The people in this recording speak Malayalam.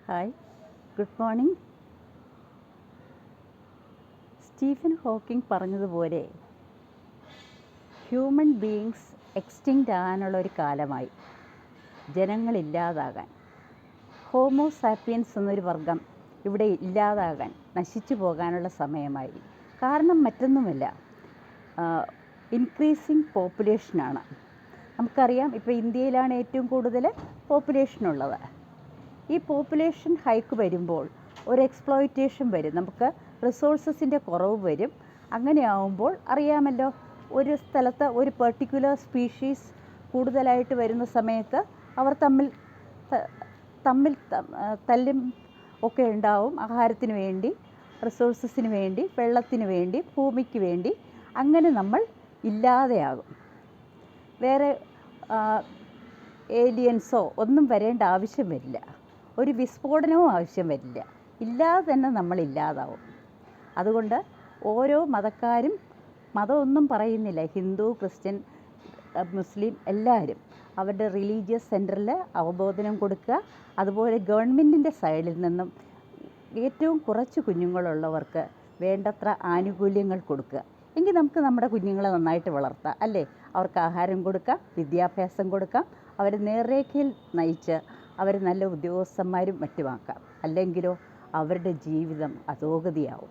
Hi, good morning. Stephen Hawking പറഞ്ഞതുപോലെ ഹ്യൂമൻ ബീയിങ്സ് എക്സ്റ്റിങ്ക്റ്റ് ആകാനുള്ള ഒരു കാലമായി, ജനങ്ങളില്ലാതാകാൻ. ഹോമോ സാപ്പിയൻസ് എന്നൊരു വർഗം ഇവിടെ ഇല്ലാതാകാൻ, നശിച്ചു പോകാനുള്ള സമയമായി. കാരണം മറ്റൊന്നുമല്ല, ഇൻക്രീസിങ് പോപ്പുലേഷനാണ്. നമുക്കറിയാം, ഇപ്പോൾ ഇന്ത്യയിലാണ് ഏറ്റവും കൂടുതൽ പോപ്പുലേഷനുള്ളത്. ഈ പോപ്പുലേഷൻ ഹൈക്ക് വരുമ്പോൾ ഒരു എക്സ്പ്ലോയിറ്റേഷൻ വരും, നമുക്ക് റിസോഴ്സസിൻ്റെ കുറവ് വരും. അങ്ങനെയാവുമ്പോൾ അറിയാമല്ലോ, ഒരു സ്ഥലത്ത് ഒരു പെർട്ടിക്കുലർ സ്പീഷീസ് കൂടുതലായിട്ട് വരുന്ന സമയത്ത് അവർ തമ്മിൽ തല്ലും ഒക്കെ ഉണ്ടാവും. ആഹാരത്തിന് വേണ്ടി, റിസോഴ്സസിന് വേണ്ടി, വെള്ളത്തിന് വേണ്ടി, ഭൂമിക്ക് വേണ്ടി. അങ്ങനെ നമ്മൾ ഇല്ലാതെയാകും. വേറെ ഏലിയൻസോ ഒന്നും വരേണ്ട ആവശ്യം വരില്ല, ഒരു വിസ്ഫോടനവും ആവശ്യം വരില്ല. ഇല്ലാതെ തന്നെ നമ്മൾ ഇല്ലാതാവും. അതുകൊണ്ട് ഓരോ മതക്കാരും, മതമൊന്നും പറയുന്നില്ല, ഹിന്ദു, ക്രിസ്ത്യൻ, മുസ്ലിം എല്ലാവരും അവരുടെ റിലീജിയസ് സെൻറ്ററിൽ അവബോധനം കൊടുക്കുക. അതുപോലെ ഗവൺമെൻറ്റിൻ്റെ സൈഡിൽ നിന്നും ഏറ്റവും കുറച്ച് കുഞ്ഞുങ്ങളുള്ളവർക്ക് വേണ്ടത്ര ആനുകൂല്യങ്ങൾ കൊടുക്കുക. എങ്കിൽ നമുക്ക് നമ്മുടെ കുഞ്ഞുങ്ങളെ നന്നായിട്ട് വളർത്താം, അല്ലേ? അവർക്ക് ആഹാരം കൊടുക്കാം, വിദ്യാഭ്യാസം കൊടുക്കാം, അവരെ നേർരേഖയിൽ നയിച്ച് അവർ നല്ല ഉദ്യോഗസ്ഥന്മാരും മറ്റുമാക്കാം. അല്ലെങ്കിലോ അവരുടെ ജീവിതം അധോഗതിയാവും.